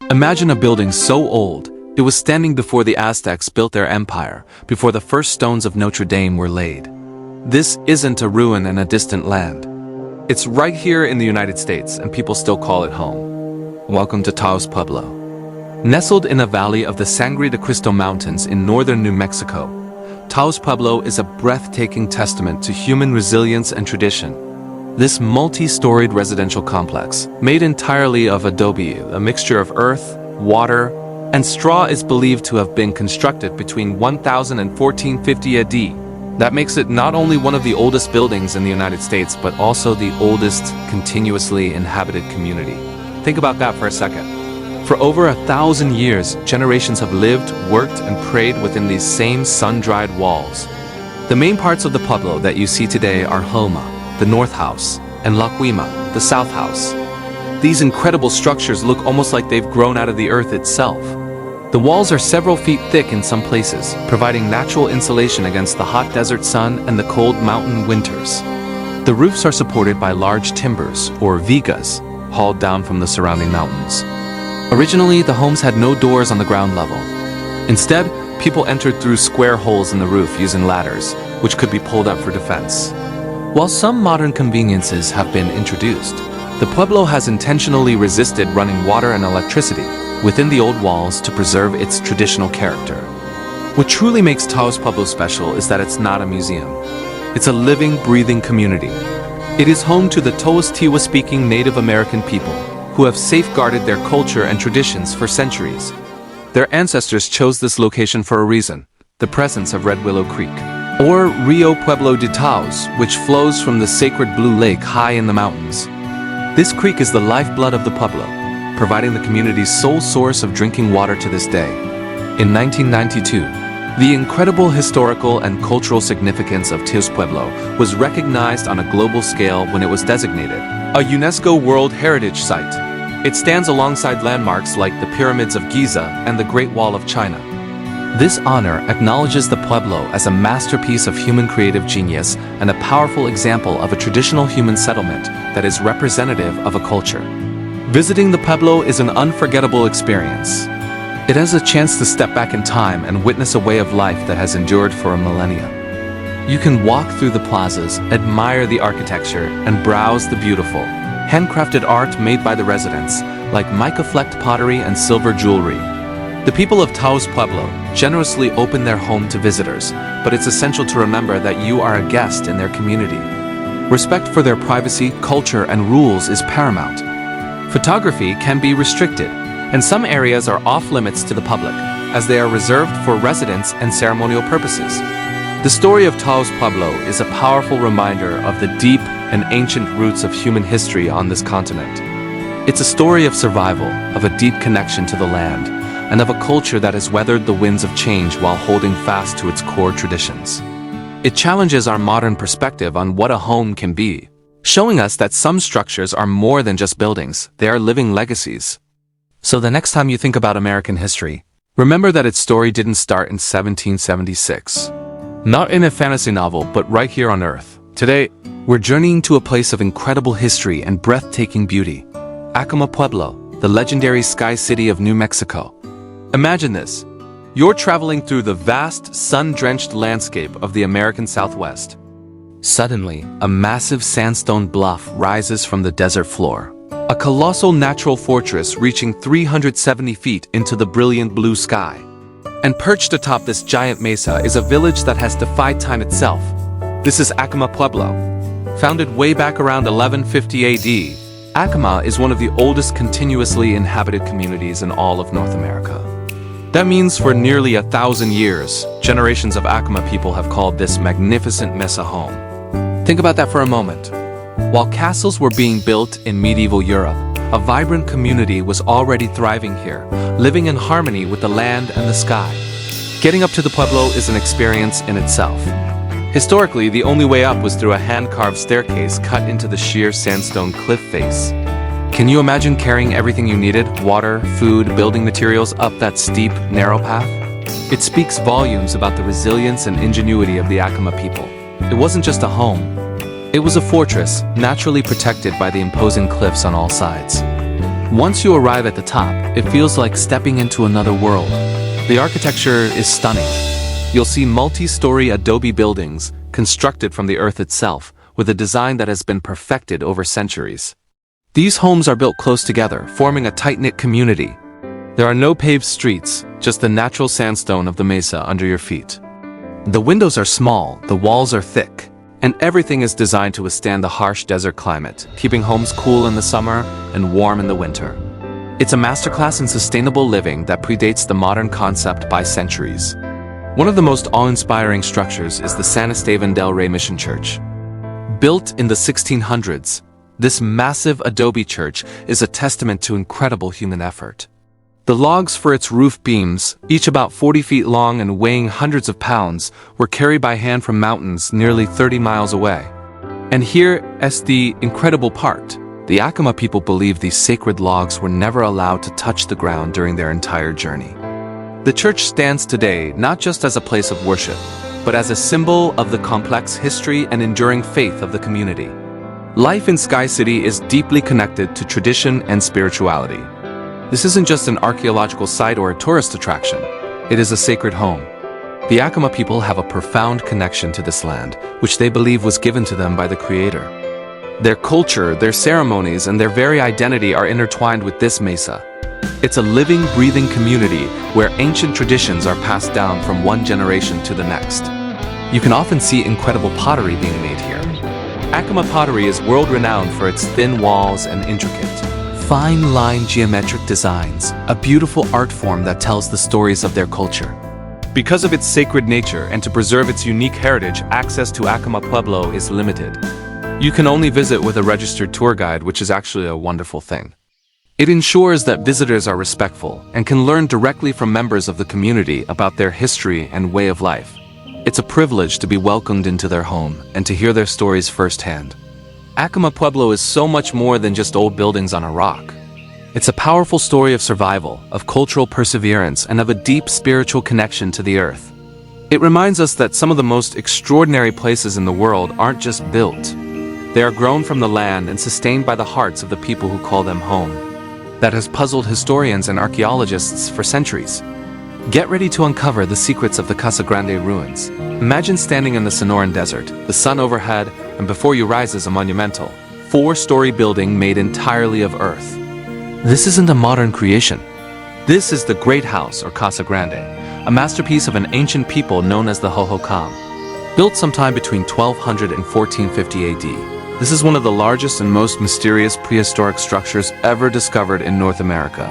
Imagine a building so old, it was standing before the Aztecs built their empire, before the first stones of Notre Dame were laid. This isn't a ruin in a distant land. It's right here in the United States, and people still call it home. Welcome to Taos Pueblo. Nestled in a valley of the Sangre de Cristo Mountains in northern New Mexico, Taos Pueblo is a breathtaking testament to human resilience and tradition. This multi-storied residential complex, made entirely of adobe, a mixture of earth, water, and straw, is believed to have been constructed between 1000 and 1450 AD. That makes it not only one of the oldest buildings in the United States, but also the oldest continuously inhabited community. Think about that for a second. For over 1,000 years, generations have lived, worked, and prayed within these same sun-dried walls. The main parts of the pueblo that you see today are Homa, the North House, and La Cuima, the South House. These incredible structures look almost like they've grown out of the earth itself. The walls are several feet thick in some places, providing natural insulation against the hot desert sun and the cold mountain winters. The roofs are supported by large timbers, or vigas, hauled down from the surrounding mountains. Originally, the homes had no doors on the ground level. Instead, people entered through square holes in the roof using ladders, which could be pulled up for defense. While some modern conveniences have been introduced, the pueblo has intentionally resisted running water and electricity within the old walls to preserve its traditional character. What truly makes Taos Pueblo special is that it's not a museum. It's a living, breathing community. It is home to the Towas Tiwa-speaking Native American people who have safeguarded their culture and traditions for centuries. Their ancestors chose this location for a reason: the presence of Red Willow Creek, or Rio Pueblo de Taos, which flows from the sacred Blue Lake high in the mountains. This creek is the lifeblood of the pueblo, providing the community's sole source of drinking water to this day. In 1992, the incredible historical and cultural significance of Taos Pueblo was recognized on a global scale when it was designated a UNESCO World Heritage Site. It stands alongside landmarks like the Pyramids of Giza and the Great Wall of China. This honor acknowledges the pueblo as a masterpiece of human creative genius and a powerful example of a traditional human settlement that is representative of a culture. Visiting the pueblo is an unforgettable experience. It has a chance to step back in time and witness a way of life that has endured for a millennia. You can walk through the plazas, admire the architecture, and browse the beautiful, handcrafted art made by the residents, like mica-flecked pottery and silver jewelry. The people of Taos Pueblo generously open their home to visitors, but it's essential to remember that you are a guest in their community. Respect for their privacy, culture, and rules is paramount. Photography can be restricted, and some areas are off-limits to the public, as they are reserved for residents and ceremonial purposes. The story of Taos Pueblo is a powerful reminder of the deep and ancient roots of human history on this continent. It's a story of survival, of a deep connection to the land, and of a culture that has weathered the winds of change while holding fast to its core traditions. It challenges our modern perspective on what a home can be, showing us that some structures are more than just buildings, they are living legacies. So the next time you think about American history, remember that its story didn't start in 1776. Not in a fantasy novel, but right here on Earth. Today, we're journeying to a place of incredible history and breathtaking beauty, Acoma Pueblo, the legendary Sky City of New Mexico. Imagine this. You're traveling through the vast, sun-drenched landscape of the American Southwest. Suddenly, a massive sandstone bluff rises from the desert floor. A colossal natural fortress reaching 370 feet into the brilliant blue sky. And perched atop this giant mesa is a village that has defied time itself. This is Acoma Pueblo. Founded way back around 1150 AD, Acoma is one of the oldest continuously inhabited communities in all of North America. That means for nearly 1,000 years, generations of Acoma people have called this magnificent mesa home. Think about that for a moment. While castles were being built in medieval Europe, a vibrant community was already thriving here, living in harmony with the land and the sky. Getting up to the pueblo is an experience in itself. Historically, the only way up was through a hand-carved staircase cut into the sheer sandstone cliff face. Can you imagine carrying everything you needed, water, food, building materials, up that steep, narrow path? It speaks volumes about the resilience and ingenuity of the Acoma people. It wasn't just a home. It was a fortress, naturally protected by the imposing cliffs on all sides. Once you arrive at the top, it feels like stepping into another world. The architecture is stunning. You'll see multi-story adobe buildings constructed from the earth itself, with a design that has been perfected over centuries. These homes are built close together, forming a tight-knit community. There are no paved streets, just the natural sandstone of the mesa under your feet. The windows are small, the walls are thick, and everything is designed to withstand the harsh desert climate, keeping homes cool in the summer and warm in the winter. It's a masterclass in sustainable living that predates the modern concept by centuries. One of the most awe-inspiring structures is the San Esteban del Rey Mission Church. Built in the 1600s, this massive adobe church is a testament to incredible human effort. The logs for its roof beams, each about 40 feet long and weighing hundreds of pounds, were carried by hand from mountains nearly 30 miles away. And here is the incredible part. The Acoma people believe these sacred logs were never allowed to touch the ground during their entire journey. The church stands today not just as a place of worship, but as a symbol of the complex history and enduring faith of the community. Life in Sky City is deeply connected to tradition and spirituality. This isn't just an archaeological site or a tourist attraction. It is a sacred home. The Acoma people have a profound connection to this land, which they believe was given to them by the Creator. Their culture, their ceremonies, and their very identity are intertwined with this mesa. It's a living, breathing community where ancient traditions are passed down from one generation to the next. You can often see incredible pottery being made here. Acoma pottery is world-renowned for its thin walls and intricate, fine-line geometric designs, a beautiful art form that tells the stories of their culture. Because of its sacred nature and to preserve its unique heritage, access to Acoma Pueblo is limited. You can only visit with a registered tour guide, which is actually a wonderful thing. It ensures that visitors are respectful and can learn directly from members of the community about their history and way of life. It's a privilege to be welcomed into their home and to hear their stories firsthand. Acoma Pueblo is so much more than just old buildings on a rock. It's a powerful story of survival, of cultural perseverance, and of a deep spiritual connection to the earth. It reminds us that some of the most extraordinary places in the world aren't just built. They are grown from the land and sustained by the hearts of the people who call them home. That has puzzled historians and archaeologists for centuries. Get ready to uncover the secrets of the Casa Grande ruins. Imagine standing in the Sonoran Desert, the sun overhead, and before you rises a monumental, 4-story building made entirely of earth. This isn't a modern creation. This is the Great House, or Casa Grande, a masterpiece of an ancient people known as the Hohokam. Built sometime between 1200 and 1450 AD, this is one of the largest and most mysterious prehistoric structures ever discovered in North America.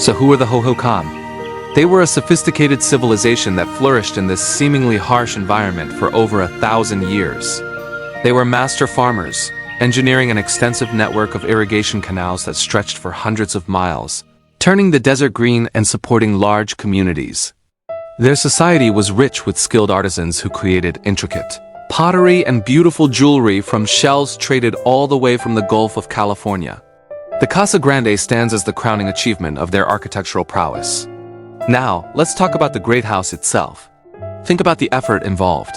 So who are the Hohokam? They were a sophisticated civilization that flourished in this seemingly harsh environment for over 1,000 years. They were master farmers, engineering an extensive network of irrigation canals that stretched for hundreds of miles, turning the desert green and supporting large communities. Their society was rich with skilled artisans who created intricate pottery and beautiful jewelry from shells traded all the way from the Gulf of California. The Casa Grande stands as the crowning achievement of their architectural prowess. Now, let's talk about the Great House itself. Think about the effort involved.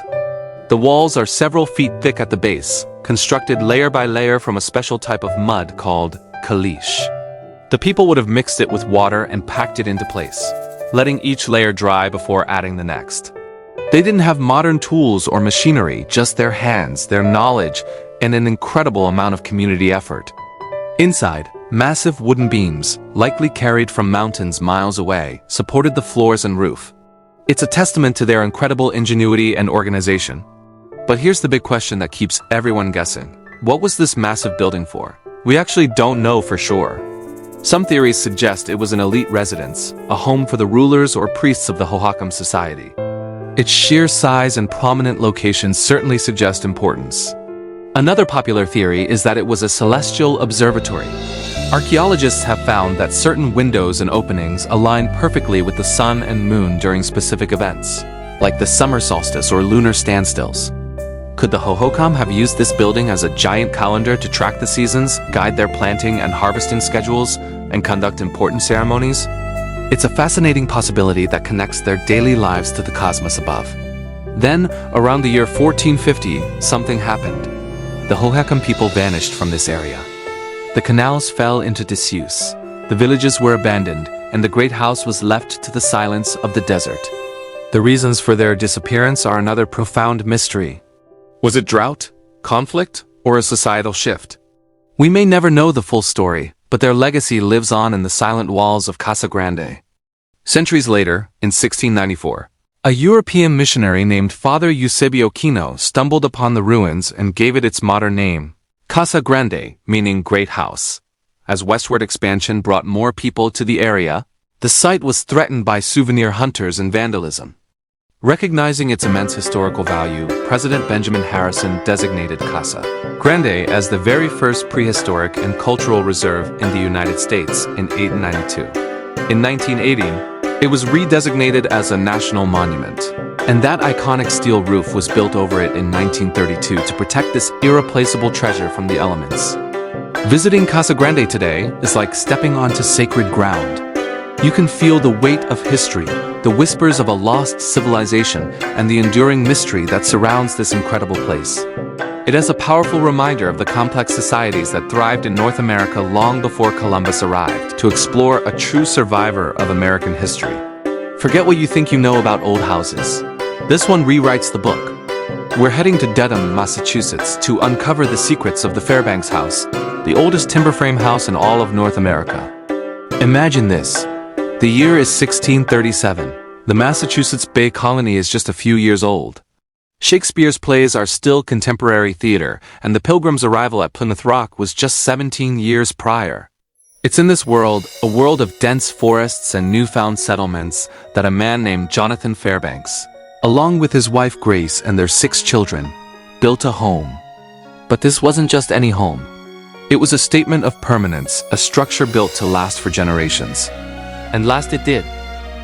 The walls are several feet thick at the base, constructed layer by layer from a special type of mud called caliche. The people would have mixed it with water and packed it into place, letting each layer dry before adding the next. They didn't have modern tools or machinery, just their hands, their knowledge, and an incredible amount of community effort. Inside, massive wooden beams, likely carried from mountains miles away, supported the floors and roof. It's a testament to their incredible ingenuity and organization. But here's the big question that keeps everyone guessing. What was this massive building for? We actually don't know for sure. Some theories suggest it was an elite residence, a home for the rulers or priests of the Hohokam society. Its sheer size and prominent location certainly suggest importance. Another popular theory is that it was a celestial observatory. Archaeologists have found that certain windows and openings align perfectly with the sun and moon during specific events, like the summer solstice or lunar standstills. Could the Hohokam have used this building as a giant calendar to track the seasons, guide their planting and harvesting schedules, and conduct important ceremonies? It's a fascinating possibility that connects their daily lives to the cosmos above. Then, around the year 1450, something happened. The Hohokam people vanished from this area. The canals fell into disuse. The villages were abandoned, and the great house was left to the silence of the desert. The reasons for their disappearance are another profound mystery. Was it drought, conflict, or a societal shift? We may never know the full story, but their legacy lives on in the silent walls of Casa Grande. Centuries later, in 1694, a European missionary named Father Eusebio Kino stumbled upon the ruins and gave it its modern name, Casa Grande, meaning Great House. As westward expansion brought more people to the area, the site was threatened by souvenir hunters and vandalism. Recognizing its immense historical value, President Benjamin Harrison designated Casa Grande as the very first prehistoric and cultural reserve in the United States in 1892. In 1980, it was redesignated as a national monument, and that iconic steel roof was built over it in 1932 to protect this irreplaceable treasure from the elements. Visiting Casa Grande today is like stepping onto sacred ground. You can feel the weight of history, the whispers of a lost civilization, and the enduring mystery that surrounds this incredible place. It is a powerful reminder of the complex societies that thrived in North America long before Columbus arrived, to explore a true survivor of American history. Forget what you think you know about old houses. This one rewrites the book. We're heading to Dedham, Massachusetts to uncover the secrets of the Fairbanks House, the oldest timber frame house in all of North America. Imagine this. The year is 1637. The Massachusetts Bay Colony is just a few years old. Shakespeare's plays are still contemporary theater, and the Pilgrim's arrival at Plymouth Rock was just 17 years prior. It's in this world, a world of dense forests and newfound settlements, that a man named Jonathan Fairbanks, along with his wife Grace and their 6 children, built a home. But this wasn't just any home. It was a statement of permanence, a structure built to last for generations. And last it did.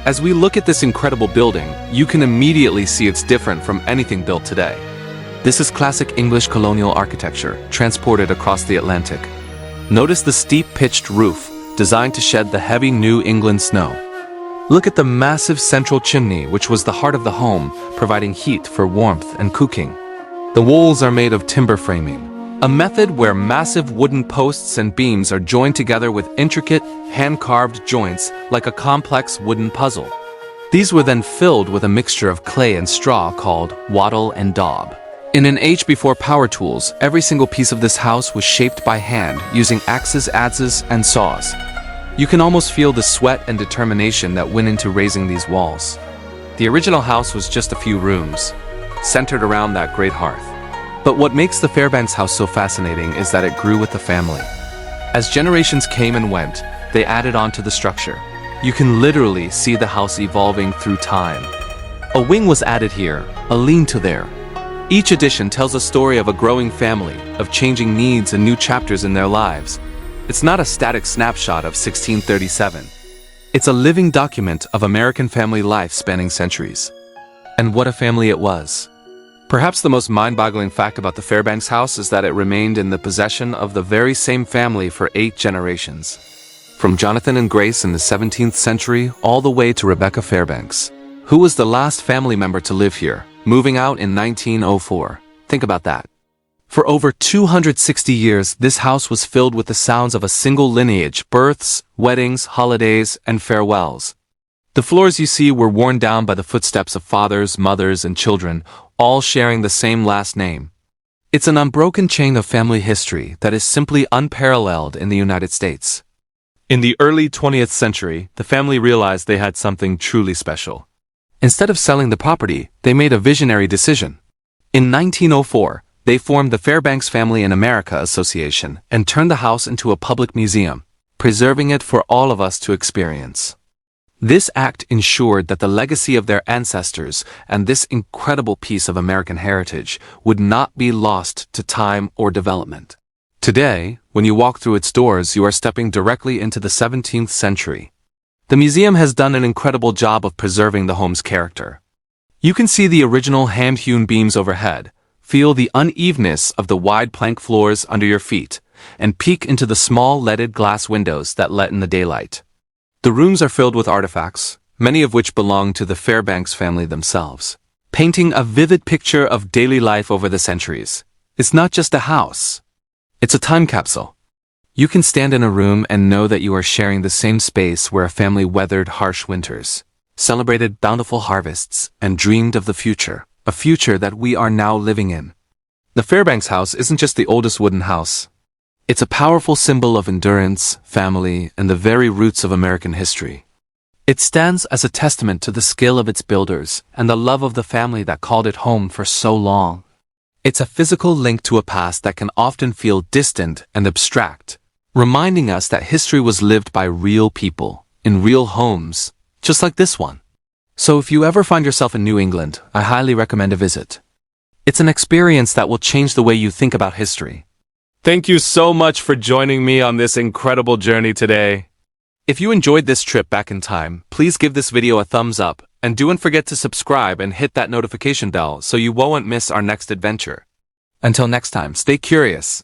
As we look at this incredible building, you can immediately see it's different from anything built today. This is classic English colonial architecture, transported across the Atlantic. Notice the steep pitched roof, designed to shed the heavy New England snow. Look at the massive central chimney, which was the heart of the home, providing heat for warmth and cooking. The walls are made of timber framing, a method where massive wooden posts and beams are joined together with intricate, hand-carved joints like a complex wooden puzzle. These were then filled with a mixture of clay and straw called wattle and daub. In an age before power tools, every single piece of this house was shaped by hand using axes, adzes, and saws. You can almost feel the sweat and determination that went into raising these walls. The original house was just a few rooms, centered around that great hearth. But what makes the Fairbanks house so fascinating is that it grew with the family. As generations came and went, they added on to the structure. You can literally see the house evolving through time. A wing was added here, a lean-to there. Each addition tells a story of a growing family, of changing needs and new chapters in their lives. It's not a static snapshot of 1637. It's a living document of American family life spanning centuries. And what a family it was. Perhaps the most mind-boggling fact about the Fairbanks house is that it remained in the possession of the very same family for 8 generations. From Jonathan and Grace in the 17th century all the way to Rebecca Fairbanks, who was the last family member to live here, moving out in 1904. Think about that. For over 260 years, this house was filled with the sounds of a single lineage: births, weddings, holidays, and farewells. The floors you see were worn down by the footsteps of fathers, mothers, and children, all sharing the same last name. It's an unbroken chain of family history that is simply unparalleled in the United States. In the early 20th century, the family realized they had something truly special. Instead of selling the property, they made a visionary decision. In 1904, they formed the Fairbanks Family in America Association and turned the house into a public museum, preserving it for all of us to experience. This act ensured that the legacy of their ancestors and this incredible piece of American heritage would not be lost to time or development. Today, when you walk through its doors, you are stepping directly into the 17th century. The museum has done an incredible job of preserving the home's character. You can see the original hand-hewn beams overhead, feel the unevenness of the wide plank floors under your feet, and peek into the small leaded glass windows that let in the daylight. The rooms are filled with artifacts, many of which belong to the Fairbanks family themselves, painting a vivid picture of daily life over the centuries. It's not just a house. It's a time capsule. You can stand in a room and know that you are sharing the same space where a family weathered harsh winters, celebrated bountiful harvests, and dreamed of the future, a future that we are now living in. The Fairbanks house isn't just the oldest wooden house. It's a powerful symbol of endurance, family, and the very roots of American history. It stands as a testament to the skill of its builders and the love of the family that called it home for so long. It's a physical link to a past that can often feel distant and abstract, reminding us that history was lived by real people, in real homes, just like this one. So if you ever find yourself in New England, I highly recommend a visit. It's an experience that will change the way you think about history. Thank you so much for joining me on this incredible journey today. If you enjoyed this trip back in time, please give this video a thumbs up, and don't forget to subscribe and hit that notification bell so you won't miss our next adventure. Until next time, stay curious.